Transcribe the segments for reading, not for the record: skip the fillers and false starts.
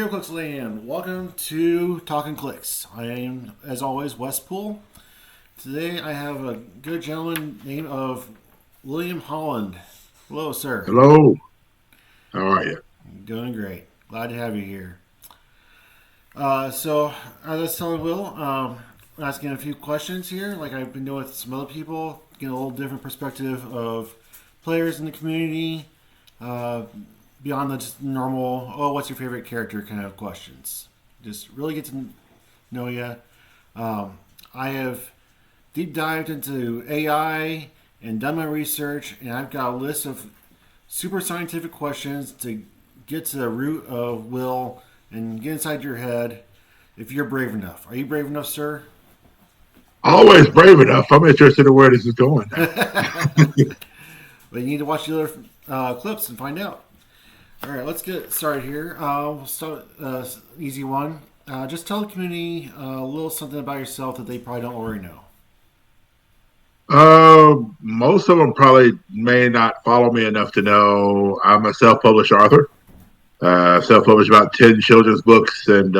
HeroClix Land, welcome to Talking Clix. I am, as always, Westpool. Today I have a good gentleman named of William Holland. Hello, sir. Hello. How are you? Doing great. Glad to have you here. So, as I was telling Will, asking a few questions here, like I've been doing with some other people, getting a little different perspective of players in the community, uh, beyond the just normal, oh, what's your favorite character kind of questions. Just really get to know you. I have deep dived into AI and done my research, and I've got a list of super scientific questions to get to the root of Will and get inside your head if you're brave enough. Are you brave enough, sir? Always brave enough. I'm interested in where this is going now. But you need to watch the other clips and find out. All right, let's get started here. We'll start easy one. Just tell the community a little something about yourself that they probably don't already know. Most of them probably may not follow me enough to know I'm a self-published author. Self-published about 10 children's books and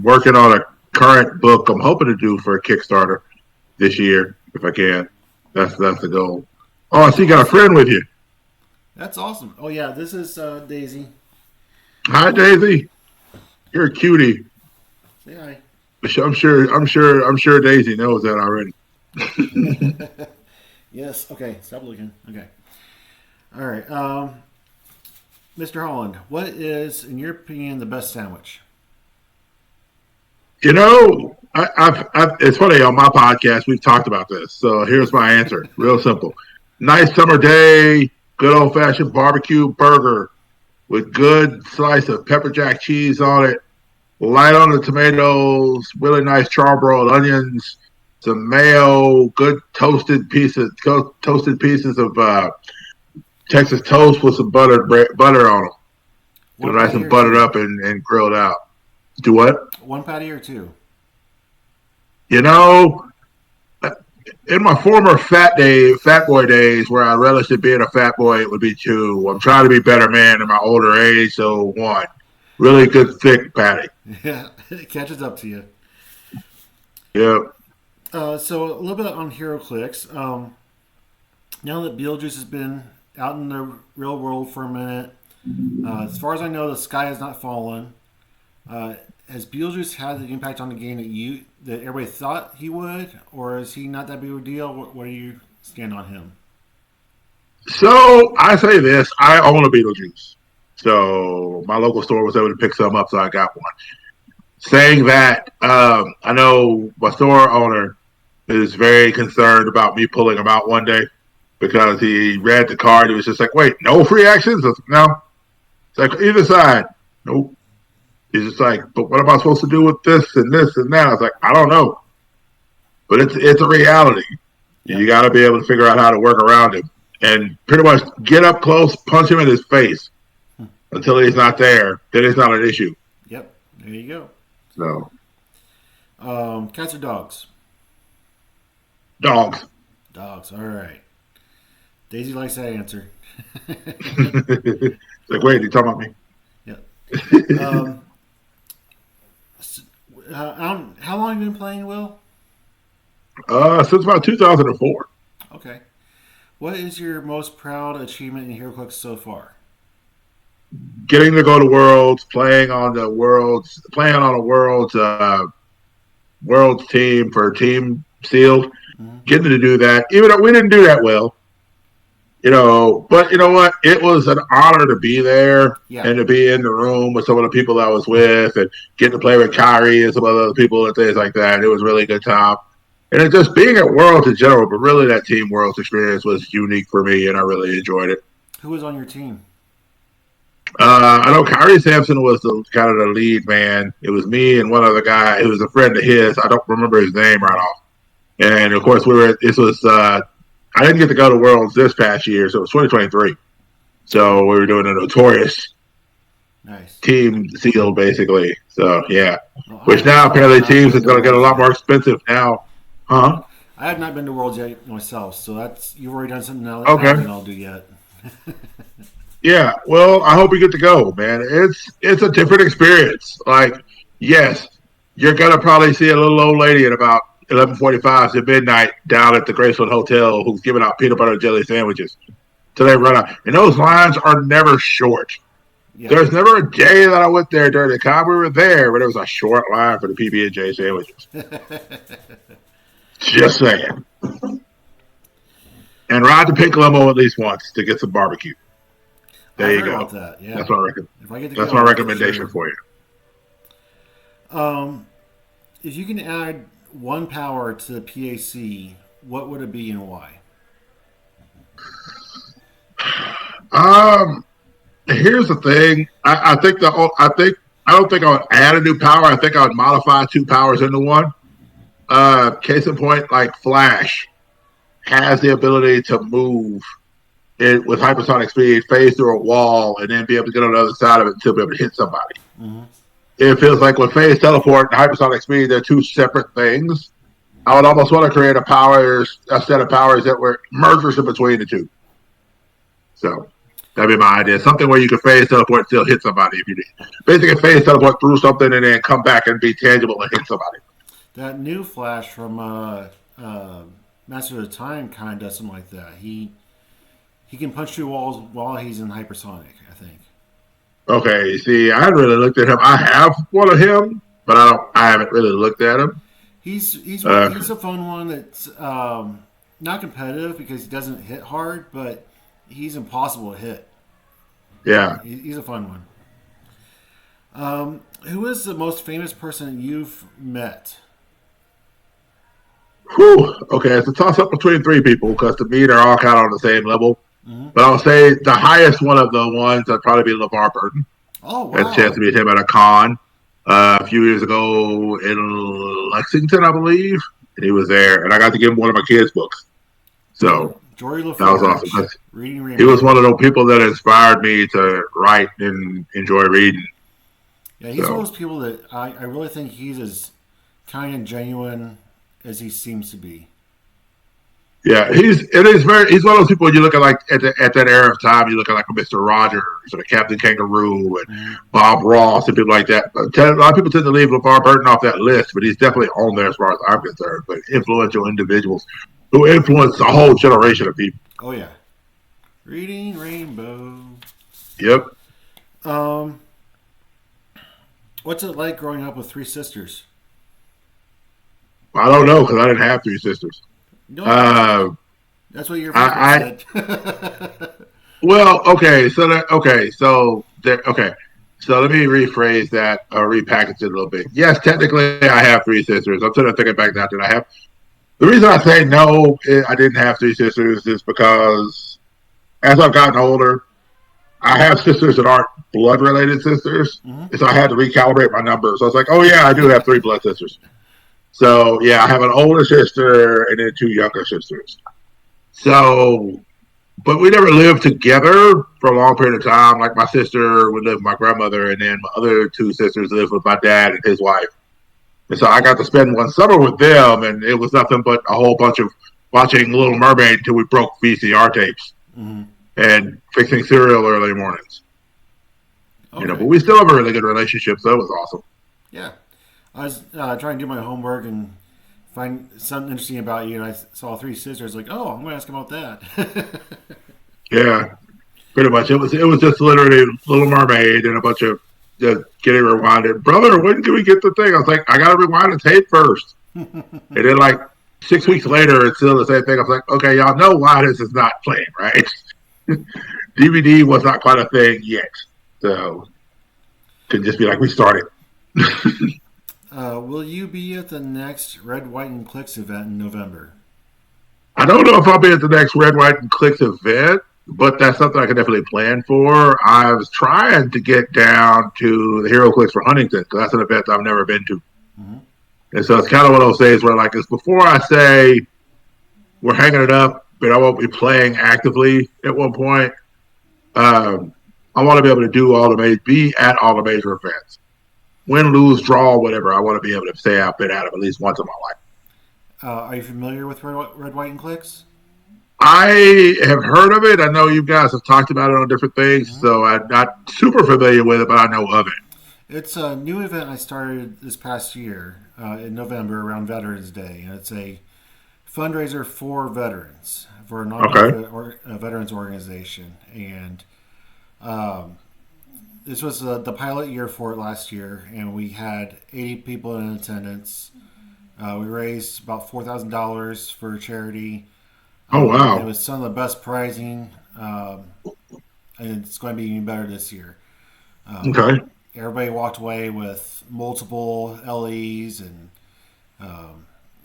working on a current book I'm hoping to do for a Kickstarter this year, if I can. That's the goal. Oh, I see you got a friend with you. That's awesome. Oh yeah, this is Daisy. Hi, Daisy. You're a cutie. Say hi. I'm sure Daisy knows that already. Yes. Okay. Stop looking. Okay. All right. Mr. Holland, what is, in your opinion, the best sandwich? You know, it's funny on my podcast we've talked about this. So here's my answer, real simple. Nice summer day, good old fashioned barbecue burger with good slice of pepper jack cheese on it, light on the tomatoes, really nice charbroiled onions, some mayo, good toasted pieces of Texas toast with some butter on them. So One nice patty and or buttered two? up and grilled out. Do what? One patty or two? You know, in my former fat boy days, where I relished it being a fat boy, it would be two. I'm trying to be better man in my older age, so one. Really good thick patty. Yeah, it catches up to you. Yep. So a little bit on HeroClix. Now that Beetlejuice has been out in the real world for a minute, as far as I know, the sky has not fallen. Has Beetlejuice had the impact on the game that everybody thought he would, or is he not that big of a deal? What do you stand on him? So I say this: I own a Beetlejuice. So my local store was able to pick some up, so I got one. Saying that, I know my store owner is very concerned about me pulling him out one day because he read the card. He was just like, "Wait, no free actions? No." It's like either side. Nope. He's just like, "But what am I supposed to do with this and this and that?" I was like, "I don't know." But it's a reality. You Yep. got to be able to figure out how to work around him and pretty much get up close, punch him in his face until he's not there. Then it's not an issue. Yep. There you go. So Cats or dogs? dogs. Dogs. All right. Daisy likes that answer. It's like, wait, you talking about me? Yep. Um, how long have you been playing, Will? Since about 2004. Okay. What is your most proud achievement in HeroClix so far? Getting to go to Worlds, playing on a Worlds team for Team Sealed, Mm-hmm. getting to do that, even though we didn't do that well, but you know what? It was an honor to be there Yeah. and to be in the room with some of the people I was with and getting to play with Kyrie and some other people and things like that. It was really a good time. And it just being at Worlds in general, but really that Team Worlds experience was unique for me and I really enjoyed it. Who was on your team? I know Kyrie Sampson was the kind of the lead man. It was me and one other guy who was a friend of his. I don't remember his name right Mm-hmm. off. And of course, this was, I didn't get to go to Worlds this past year, so it was 2023. So Okay. we were doing a notorious Nice. team seal, basically. So, yeah. Well, Which I now still have apparently not teams is been to going to get a Worlds lot yet. more expensive now. Huh? I have not been to Worlds yet myself, so that's you've already done something now that I Okay. haven't all do yet. Yeah, well, I hope you get to go, man. It's a different experience. Like, yes, you're gonna probably see a little old lady at about 11:45 to midnight down at the Graceland Hotel who's giving out peanut butter and jelly sandwiches till they run out. And those lines are never short. Yeah. There's never a day that I went there during the time we were there where there was a short line for the PB and J sandwiches. Just saying. And ride the pink limo at least once to get some barbecue. There I've you heard about go. that. That's Yeah. my record. If I get to That's go, my I'll for recommendation sure. for you. If you can add one power to the PAC, what would it be and why? Um, Here's the thing. I don't think I would add a new power. I think I would modify two powers into one. Case in point, like Flash has the ability to move it with hypersonic speed, phase through a wall, and then be able to get on the other side of it and still be able to hit somebody. Mm-hmm. It feels like with phase teleport and hypersonic speed, they're two separate things. I would almost want to create a set of powers that were mergers in between the two. So that'd be my idea. Something where you can phase teleport and still hit somebody if you need. Basically, phase teleport through something and then come back and be tangible and hit somebody. That new Flash from Master of the Time kind of does something like that. He can punch through walls while he's in hypersonic, I think. Okay, see, I haven't really looked at him. I have one of him, but I haven't really looked at him. He's a fun one that's not competitive because he doesn't hit hard, but he's impossible to hit. Yeah. He's a fun one. Who is the most famous person you've met? Whew. Okay, it's a toss up between three people because to me they're all kind of on the same level. Mm-hmm. But I'll say the highest one of the ones would probably be LeVar Burton. Oh I had a chance to wow! meet him at a con a few years ago in Lexington, I believe. And he was there, and I got to give him one of my kids' books. So Jory that was awesome. LaForge, Reading He was Rainbow. one of those people that inspired me to write and enjoy reading. Yeah, he's one So of those people that I really think he's as kind and genuine as he seems to be. yeah, he's one of those people you look at like at that era of time. You look at like a Mister Rogers or a Captain Kangaroo and Mm-hmm. Bob Ross and people like that. A lot of people tend to leave LeVar Burton off that list, but he's definitely on there as far as I'm concerned. But influential individuals who influenced a whole generation of people. Oh yeah, Reading Rainbow. Yep. Um, what's it like growing up with three sisters? I don't know because I didn't have three sisters. You don't have three sisters. Uh, That's what your Facebook I said. well, okay. So let me rephrase that or repackage it a little bit. Yes, technically I have three sisters. I'm sort of thinking back now that I have. The reason I say no, I didn't have three sisters is because as I've gotten older, I have sisters that aren't blood related sisters. Mm-hmm. And so I had to recalibrate my numbers. So I was like, oh yeah, I do have three blood sisters. So yeah, I have an older sister and then two younger sisters. So but we never lived together for a long period of time. Like my sister would live with my grandmother, and then my other two sisters lived with my dad and his wife. And so I got to spend one summer with them, and it was nothing but a whole bunch of watching Little Mermaid until we broke VCR tapes Mm-hmm. and fixing cereal early mornings. Okay. But we still have a really good relationship, so it was awesome. Yeah. I was trying to do my homework and find something interesting about you, and I saw three sisters. Like, oh, I'm going to ask about that. Yeah, pretty much. It was just literally Little Mermaid and a bunch of just getting rewinded. Brother, when can we get the thing? I was like, I got to rewind the tape first. And then, like 6 weeks later, it's still the same thing. I was like, okay, y'all know why this is not playing, right? DVD was not quite a thing yet. So, could just be like, we started. Will you be at the next Red, White, and Clix event in November? I don't know if I'll be at the next Red, White, and Clicks event, but that's something I can definitely plan for. I was trying to get down to the Hero Clicks for Huntington because that's an event I've never been to. Mm-hmm. And so it's kind of one of those days where, like, it's before I say we're hanging it up, but I won't be playing actively at one point. I want to be able to do be at all the major events. Win, lose, draw, whatever. I want to be able to say I've been at them at least once in my life. Are you familiar with Red, White, and Clix? I have heard of it. I know you guys have talked about it on different things, Mm-hmm. so I'm not super familiar with it, but I know of it. It's a new event I started this past year in November around Veterans Day, and it's a fundraiser for veterans for a Okay. nonprofit veterans organization. And um, this was the pilot year for it last year, and we had 80 people in attendance. We raised about $4,000 for charity. Oh It wow. was some of the best pricing, and it's going to be even better this year. Um, Okay. Everybody walked away with multiple LEs and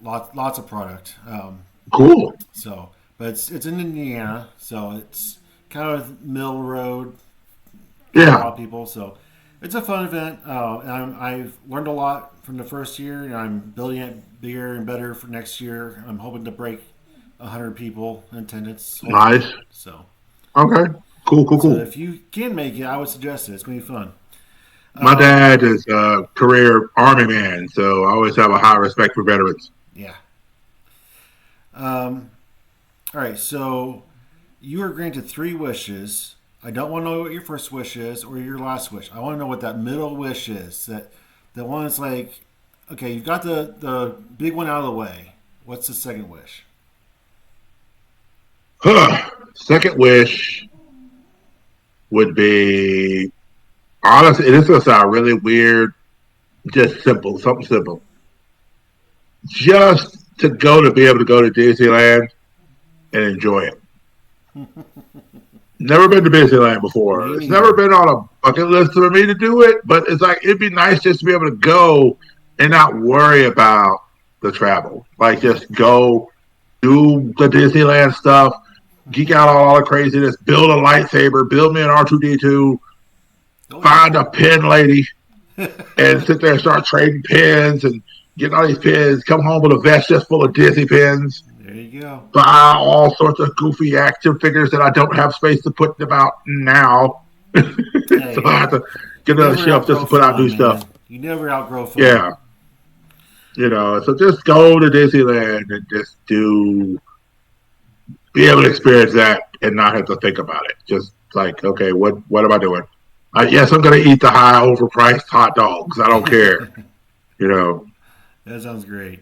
lots of product. Cool. But it's in Indiana, so it's kind of middle road, draw a Yeah. lot of people. So it's a fun event, and I've learned a lot from the first year, and I'm building it bigger and better for next year. I'm hoping to break 100 people in attendance, hopefully. Nice. So, Okay. Cool. Cool. so Cool. if you can make it, I would suggest it. It's gonna be fun. My Um, dad is a career Army man, so I always have a high respect for veterans. yeah. Um, all right. So you are granted three wishes. I don't want to know what your first wish is or your last wish. I want to know what that middle wish is. That one is like, okay, you've got the big one out of the way. What's the second wish? Second wish would be honestly, this is gonna sound really weird, just simple, something simple. Just to go to be able to go to Disneyland and enjoy it. Never been to Disneyland before. Me It's never neither. been on a bucket list for me to do it, but it's like it'd be nice just to be able to go and not worry about the travel. Like Yeah. just go do the Disneyland stuff, geek out on all the craziness, build a lightsaber, build me an R2D2, Oh yeah. find a pin lady, and sit there and start trading pins and getting all these pins. Come home with a vest just full of Disney pins. There you go. Buy all sorts of goofy action figures that I don't have space to put them out now. So Hey, I have to you get another never shelf just outgrow to put out new fun, stuff. man. You never outgrow fun. Yeah, so just go to Disneyland and just be able to experience that and not have to think about it. Just like, okay, what am I doing? Yes, I'm going to eat the high overpriced hot dogs. I don't care. You know, That sounds great.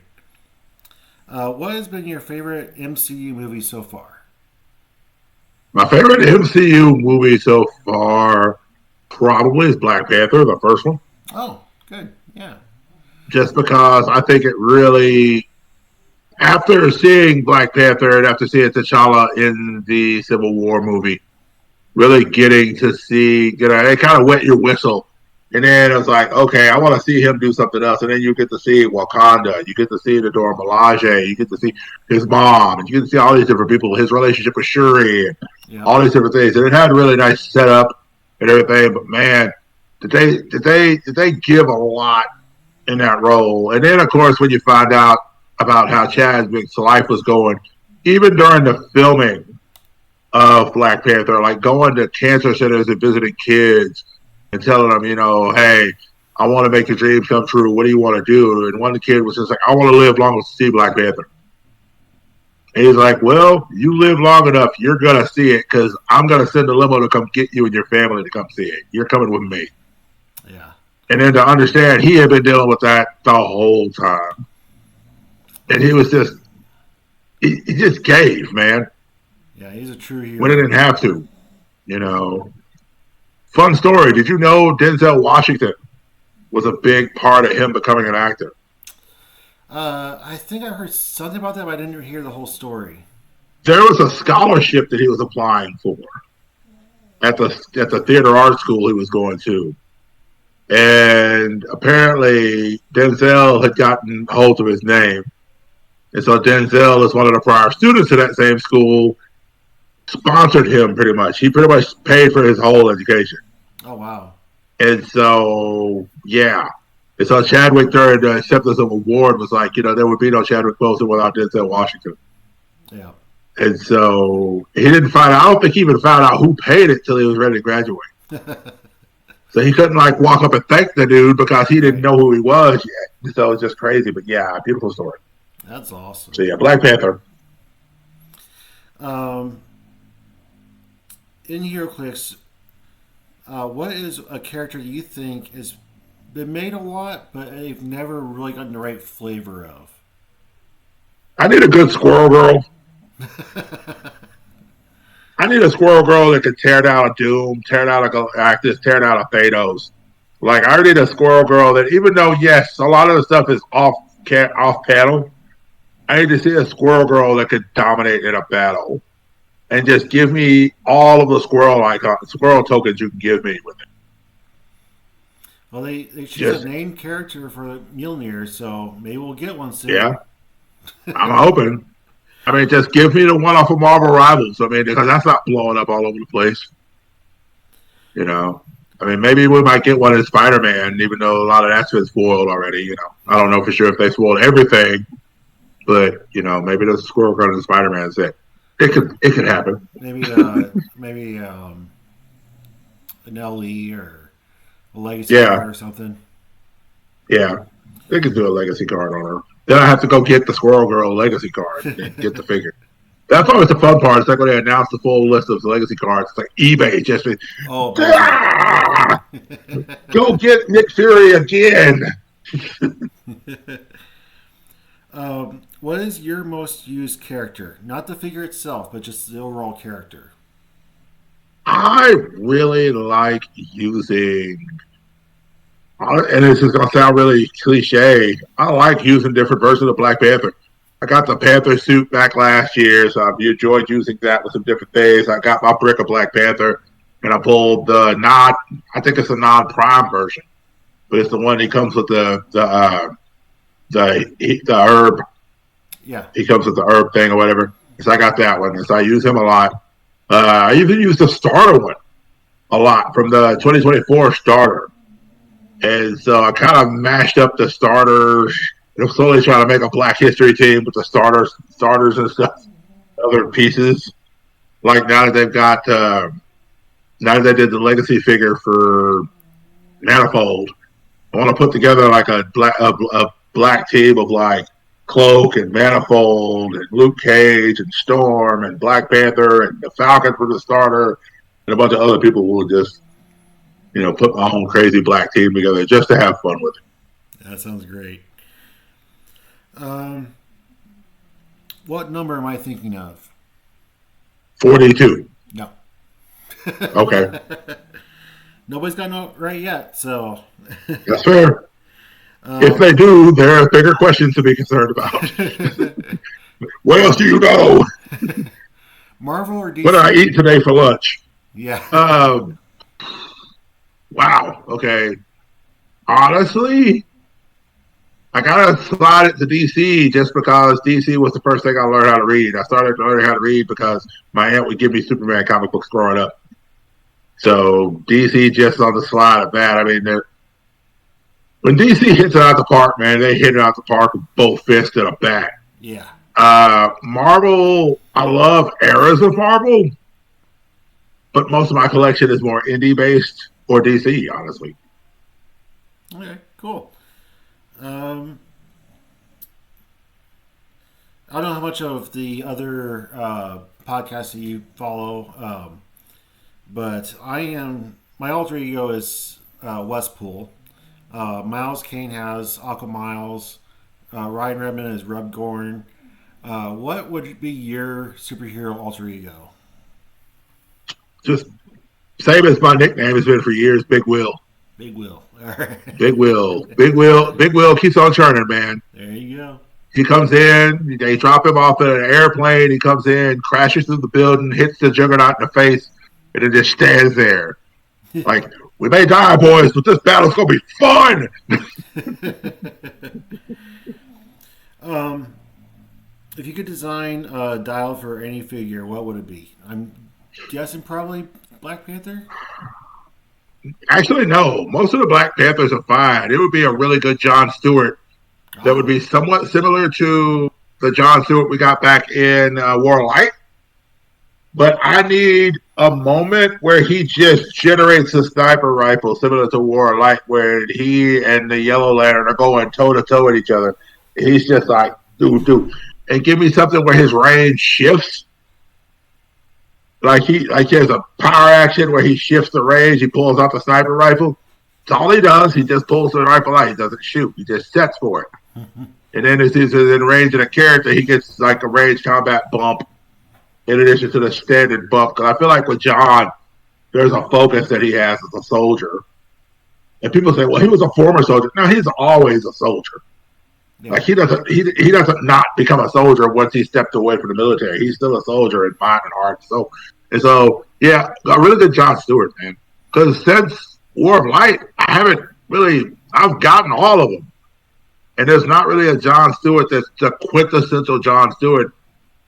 What has been your favorite MCU movie so far? my favorite MCU movie so far probably is Black Panther, the first one, Oh, good. Yeah. just because I think it really, after seeing Black Panther and after seeing T'Challa in the Civil War movie, really getting to see, it kind of wet your whistle. And then it was like, okay, I want to see him do something else. And then you get to see Wakanda, you get to see the Dora Milaje, you get to see his mom, and you get to see all these different people, his relationship with Shuri, and Yep. all these different things. And it had a really nice setup and everything. But man, did they give a lot in that role? And then of course when you find out about how Chadwick's life was going, even during the filming of Black Panther, like going to cancer centers and visiting kids and telling them, hey, I want to make your dreams come true. What do you want to do? And one of the kids was just like, I want to live long enough to see Black Panther. And he's like, well, you live long enough, you're going to see it because I'm going to send a limo to come get you and your family to come see it. You're coming with me. Yeah. And then to understand he had been dealing with that the whole time. And he was just, he just gave, man, Yeah, he's a true when he hero. didn't have to, you know. Fun story. Did you know Denzel Washington was a big part of him becoming an actor? I think I heard something about that, but I didn't hear the whole story. There was a scholarship that he was applying for at the theater art school he was going to. And apparently Denzel had gotten hold of his name. And so Denzel is one of the prior students of that same school, sponsored him pretty much. He pretty much paid for his whole education. Oh wow. And so, yeah. And so Chadwick during the acceptance of award was like, there would be no Chadwick Boseman without Denzel Washington. Yeah. And so he didn't find out. I don't think he even found out who paid it till he was ready to graduate. So he couldn't like walk up and thank the dude because he didn't Right. know who he was yet. So it's just crazy. But yeah, beautiful story. That's awesome. So yeah, Black Panther. Um, in HeroClix, what is a character you think has been made a lot, but they've never really gotten the right flavor of? I need a good Squirrel Girl. I need a Squirrel Girl that can tear down a Doom, tear down a Galactus, tear down a Thanos. Like I need a Squirrel Girl that, even though yes, a lot of the stuff is off panel, I need to see a Squirrel Girl that could dominate in a battle and just give me all of the squirrel tokens you can give me with it. Well, she's a Just named character for Mjolnir, so maybe we'll get one soon. yeah, I'm hoping. I mean, just give me the one off of Marvel Rivals. I mean, because that's not blowing up all over the place. You know, I mean, maybe we might get one in Spider Man, even though a lot of that's been spoiled already. You know, I don't know for sure if they spoiled everything, but you know, maybe there's a squirrel gun in Spider Man set. It could happen. Maybe an LE or a legacy Yeah, card or something. yeah, they could do a legacy card on her. Then I have to go get the Squirrel Girl legacy card and get the figure. That's always the fun part. It's like when they announce the full list of the legacy cards. It's like eBay just Oh, bullshit. ah! Go get Nick Fury again. What is your most used character? Not the figure itself, but just the overall character. I really like using, and this is going to sound really cliche. I like using different versions of Black Panther. I got the Panther suit back last year, so I've enjoyed using that with some different things. I got my brick of Black Panther, and I pulled the non. I think it's a non-prime version, but it's the one that comes with the herb. Yeah. He comes with the herb thing or whatever. So I got that one, and so I use him a lot. I even use the starter one a lot from the 2024 starter. And so I kind of mashed up the starters. I'm slowly trying to make a Black History team with the starters and stuff, other pieces. Like now that they've got, now that they did the legacy figure for Manifold, I want to put together like a black team of like Cloak and Manifold and Luke Cage and Storm and Black Panther and the Falcon for the starter and a bunch of other people who will just put my own crazy black team together just to have fun with it. That sounds great. Um, what number am I thinking of? 42. No. Okay. Nobody's got no right yet, so. That's fair. If they do, there are bigger questions to be concerned about. What else do you know? Marvel or DC? What did I eat today for lunch? Yeah. Wow. Okay. Honestly, I gotta slide it to DC just because DC was the first thing I learned how to read. I started learning how to read because my aunt would give me Superman comic books growing up. So DC just on the slide of that. I mean, when DC hits it out the park, man, they hit it out the park with both fists and a bat. Yeah. Marvel, I love eras of Marvel, but most of my collection is more indie based or DC, honestly. Okay, cool. I don't know how much of the other podcasts that you follow, but my alter ego is Westpool. Miles Kane has Aqua Miles. Ryan Redmond is Rub Gorn. What would be your superhero alter ego? Just same as my nickname has been for years, Big Will. Big Will. All right. Big Will. Big Will. Big Will keeps on churning, man. There you go. He comes in, they drop him off in an airplane, he comes in, crashes through the building, hits the juggernaut in the face, and then just stands there. Like, we may die, boys, but this battle's gonna be fun. If you could design a dial for any figure, what would it be? I'm guessing probably Black Panther. Actually, no. Most of the Black Panthers are fine. It would be a really good John Stewart that would be somewhat similar to the John Stewart we got back in War of Light. But I need a moment where he just generates a sniper rifle similar to War of Light, where he and the Yellow Lantern are going toe to toe with each other. He's just like, dude. And give me something where his range shifts Like he has a power action where he shifts the range. He pulls out the sniper rifle. That's all he does. He just pulls the rifle out. He doesn't shoot. He just sets for it. And then as he's in range of a character, he gets like a range combat bump in addition to the standard bump. Because I feel like with John, there's a focus that he has as a soldier. And people say, well, he was a former soldier. No, he's always a soldier. Yeah. Like he doesn't not become a soldier once he stepped away from the military. He's still a soldier in mind and heart. So yeah, a really good John Stewart, man. Because since War of Light, I've gotten all of them, and there's not really a John Stewart that's the quintessential John Stewart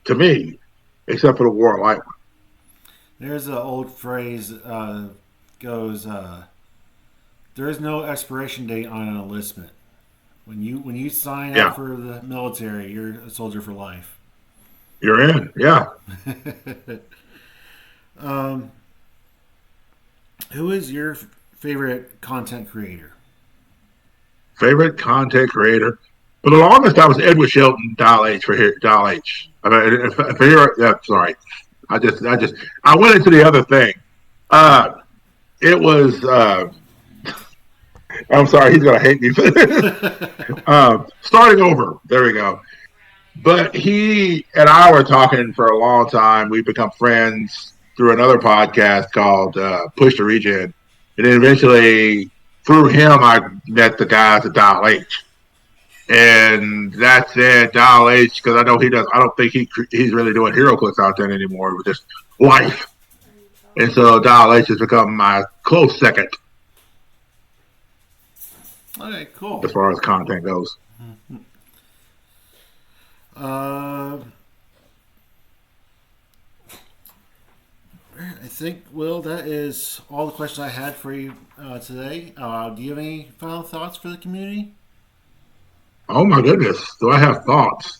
to me, except for the War of Light one. There's an old phrase goes, there is no expiration date on an enlistment. When you sign Yeah, up for the military, you're a soldier for life. you're in. Yeah. um, who is your favorite content creator? Favorite content creator. For the longest, I was Edward Shelton, Dial H for here. Dial H. I mean, if here, yeah, sorry. I went into the other thing. Uh, it was. I'm sorry, he's gonna hate me. Starting over. There we go. But he and I were talking for a long time. We've become friends through another podcast called Push the Regen, and then eventually through him, I met the guys at Dial H. And that's it, Dial H, because I know he does. I don't think he's really doing hero clicks out there anymore with just life. And so Dial H has become my close second Okay, cool. as far as content goes. Uh, I think, Will, that is all the questions I had for you today. Do you have any final thoughts for the community? Oh my goodness, do I have thoughts?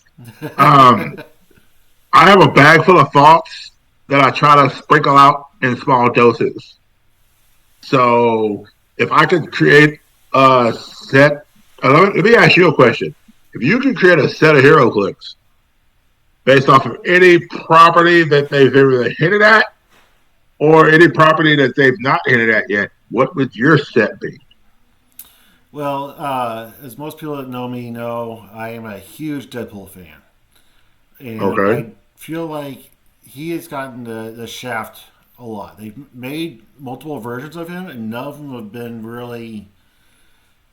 Um, I have a bag full of thoughts that I try to sprinkle out in small doses. So if I could create a set, let me ask you a question. If you could create a set of hero clicks based off of any property that they've ever hinted at or any property that they've not hinted at yet, what would your set be? Well, as most people that know me know, I am a huge Deadpool fan. And Okay. I feel like he has gotten the shaft a lot. They've made multiple versions of him, and none of them have been really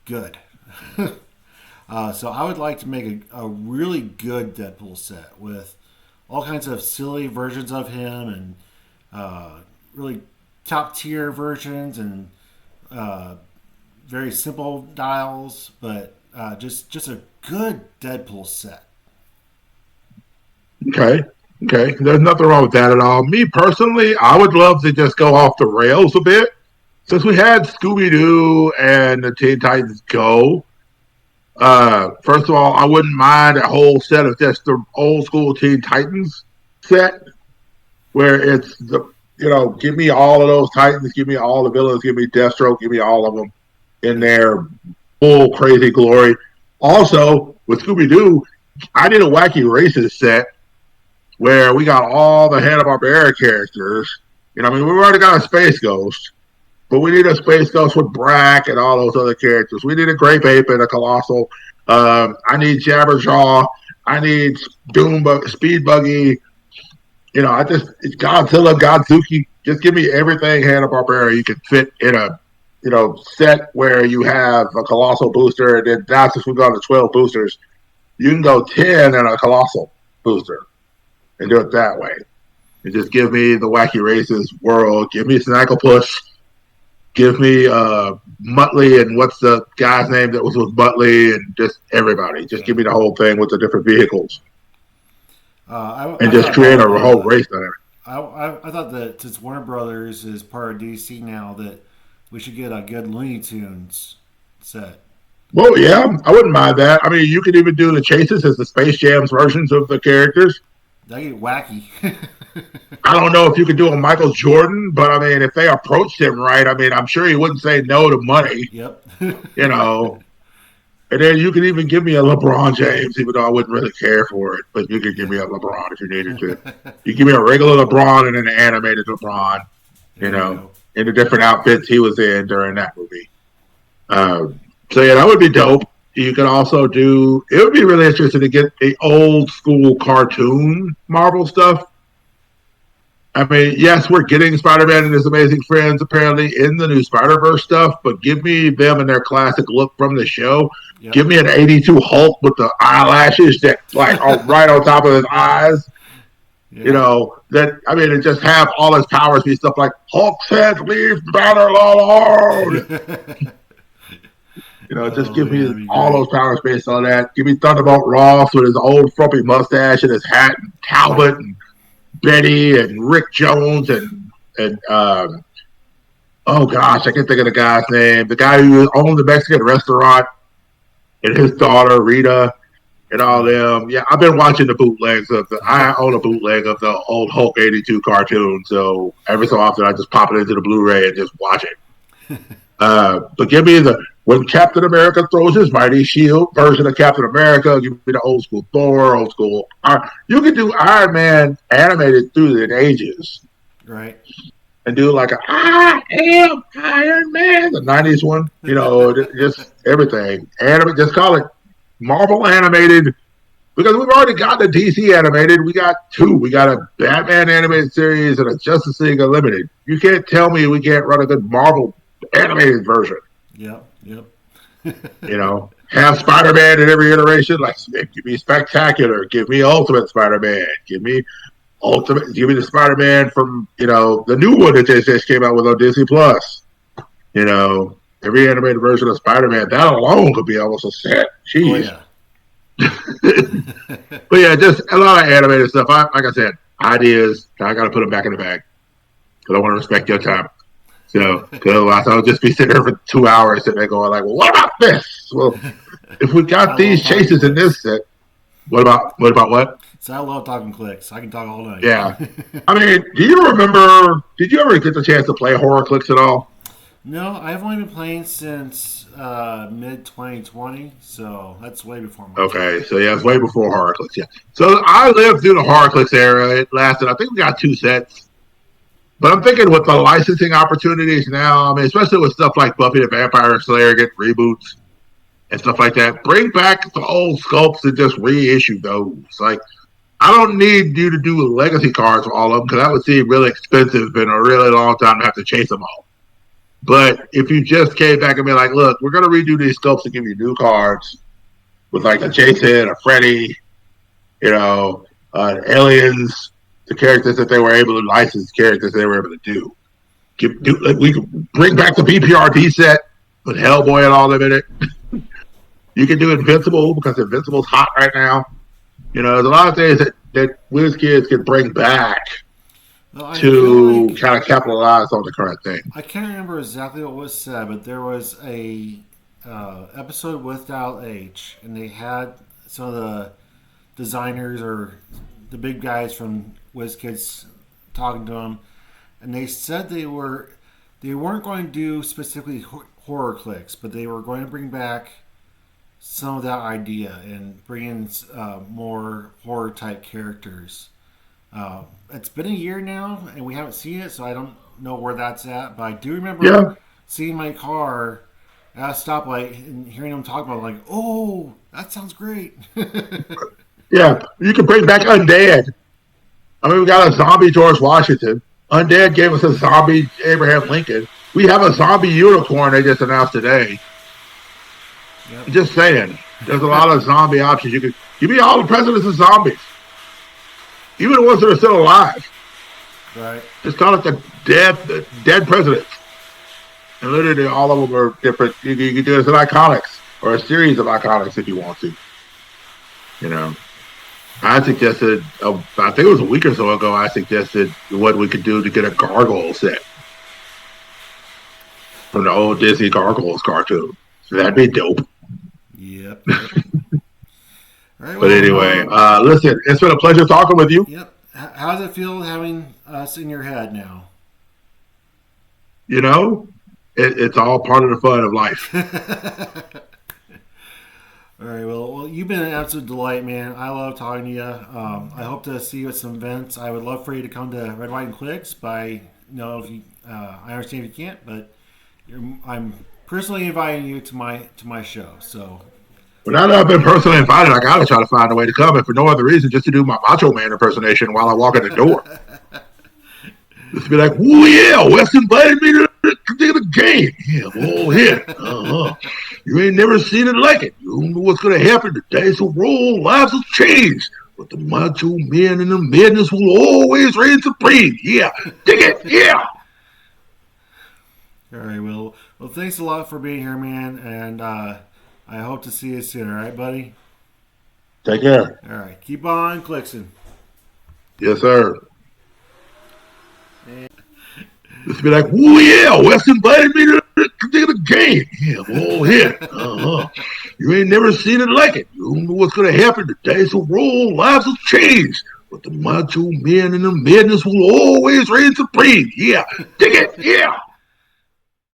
good. So I would like to make a really good Deadpool set with all kinds of silly versions of him and really top tier versions and very simple dials, but just a good Deadpool set. Okay. Okay. There's nothing wrong with that at all. Me personally, I would love to just go off the rails a bit. Since we had Scooby Doo and the Teen Titans Go, first of all, I wouldn't mind a whole set of just the old school Teen Titans set where it's give me all of those Titans, give me all the villains, give me Deathstroke, give me all of them in their full crazy glory. Also, with Scooby Doo, I did a Wacky Races set where we got all the Hanna-Barbera characters. I mean, we've already got a Space Ghost, but we need a Space Ghost with Brack and all those other characters. We need a Grape Ape and a Colossal. I need Jabberjaw. I need Speed Buggy. It's Godzilla, Godzuki. Just give me everything Hanna-Barbera you can fit in a, set where you have a Colossal booster, and then now since we've gone to 12 boosters, you can go 10 and a Colossal booster and do it that way. And just give me the Wacky Races world. Give me Snagglepuss. Give me Muttley and what's the guy's name that was with Muttley and just everybody. Just give me the whole thing with the different vehicles. And just create a whole race on it. I thought that since Warner Brothers is part of DC now, that we should get a good Looney Tunes set. Well, yeah, I wouldn't mind that. I mean, you could even do the chases as the Space Jams versions of the characters. That get wacky. I don't know if you could do a Michael Jordan, but I mean, if they approached him right, I mean, I'm sure he wouldn't say no to money. Yep. You know, And then you can even give me a LeBron James, even though I wouldn't really care for it. But you could give Yeah. me a LeBron if you needed to. You give me a regular LeBron and an animated LeBron, There you go. in the different outfits he was in during that movie. So yeah, that would be dope. You could also do. It would be really interesting to get the old school cartoon Marvel stuff. I mean, yes, we're getting Spider-Man and his amazing friends apparently in the new Spider-Verse stuff, but give me them in their classic look from the show. Yep. Give me an '82 Hulk with the eyelashes that like are right on top of his eyes. Yeah. That I mean, and just have all his powers be stuff like Hulk's head leaves Banner alone. Just Oh give man, me that'd be all great. those powers based on that. Give me Thunderbolt Ross with his old frumpy mustache and his hat, and Talbot and Betty and Rick Jones and oh gosh, I can't think of the guy's name. The guy who owned the Mexican restaurant and his daughter Rita and all Right. them. Yeah, I've been watching the bootlegs of the. I own a bootleg of the old Hulk '82 cartoon, so every so often I just pop it into the Blu-ray and just watch it. But give me the when Captain America throws his mighty shield version of Captain America. Give me the old school Thor, old school. You can do Iron Man animated through the ages Right. and do like a I am Iron Man, the '90s one. Just everything. Just call it Marvel animated because we've already got the DC animated. We got two. We got a Batman animated series and a Justice League Unlimited. You can't tell me we can't run a good Marvel animated version. Yep. Yep. Have Spider Man in every iteration. Like, give me Spectacular. Give me Ultimate Spider Man. Give me the Spider Man from the new one that just came out with on Disney Plus. Every animated version of Spider Man. That alone could be almost a set. Oh Jeez. yeah. But yeah, just a lot of animated stuff. Like I said, ideas. I got to put them back in the bag because I want to respect your time. So, because otherwise I'll just be sitting there for 2 hours and they're going like, well, what about this? Well, if we I got love these talking chases in clicks. this set, what about what? So I love talking clicks. I can talk all night. Yeah. I mean, do you remember, did you ever get the chance to play Horror Clicks at all? No, I've only been playing since mid 2020, so that's way before my time. Okay, so yeah, it's way before Horror Clicks, yeah. So I lived through the Horror Clicks era. It lasted, I think we got two sets. But I'm thinking with the licensing opportunities now, I mean, especially with stuff like Buffy the Vampire Slayer getting reboots and stuff like that, bring back the old sculpts and just reissue those. Like, I don't need you to do legacy cards for all of them because that would seem really expensive and a really long time to have to chase them all. But if you just came back and be like, look, we're going to redo these sculpts and give you new cards with like a Jason, a Freddy, aliens, the characters that they were able to license, characters they were able to do. We could bring back the BPRD set with Hellboy and all of them in it. You can do Invincible because Invincible's hot right now. There's a lot of things that Wiz Kids can bring back Well, I feel to like kind of capitalize on the current thing. I can't remember exactly what was said, but there was a episode without H, and they had some of the designers or the big guys from WizKids talking to them, and they said they weren't going to do specifically horror clicks, but they were going to bring back some of that idea and bring in more horror type characters. It's been a year now, and we haven't seen it, so I don't know where that's at. But I do remember Yeah, seeing my car at a stoplight and hearing them talk about it, like, "Oh, that sounds great." yeah. You can bring back Undead. I mean, we got a zombie George Washington. Undead gave us a zombie Abraham Lincoln. We have a zombie unicorn they just announced today. Yep. Just saying, there's a lot of zombie options. You could give me all the presidents of zombies, even the ones that are still alive. Right. Just call it the dead presidents. And literally, all of them are different. You can do it as an iconics or a series of iconics if you want to. You know, I suggested, I think it was a week or so ago, I suggested what we could do to get a gargoyle set from the old Disney Gargoyles cartoon. So that'd be dope. Yep. Yep. All right. But Well, anyway, listen, it's been a pleasure talking with you. yep. How does it feel having us in your head now? You know, it's all part of the fun of life. All right. Well, you've been an absolute delight, man. I love talking to you. I hope to see you at some events. I would love for you to come to Red, White, and Clicks. If you, I understand if you can't, but I'm personally inviting you to my show. So, But now that I've been personally invited, I gotta try to find a way to come, and for no other reason, just to do my Macho Man impersonation while I walk in the door. Just be like, "Oh yeah, Wes invited me to the game. Yeah, well, here. You ain't never seen it like it. You don't know what's gonna happen. The dice will roll, lives will change. But the Macho Man and the madness will always reign supreme. Yeah, dig it. Yeah." all right. Well, thanks a lot for being here, man, and I hope to see you soon. All right, buddy. Take care. All right. Keep on clixing. Yes, sir. And Just be like, "Oh yeah, Wes invited me to the game. Yeah, well, here. You ain't never seen it like it. You don't know what's gonna happen. The dice will roll, lives will change. But the Macho Man and the madness will always reign supreme. Yeah, dig it. Yeah."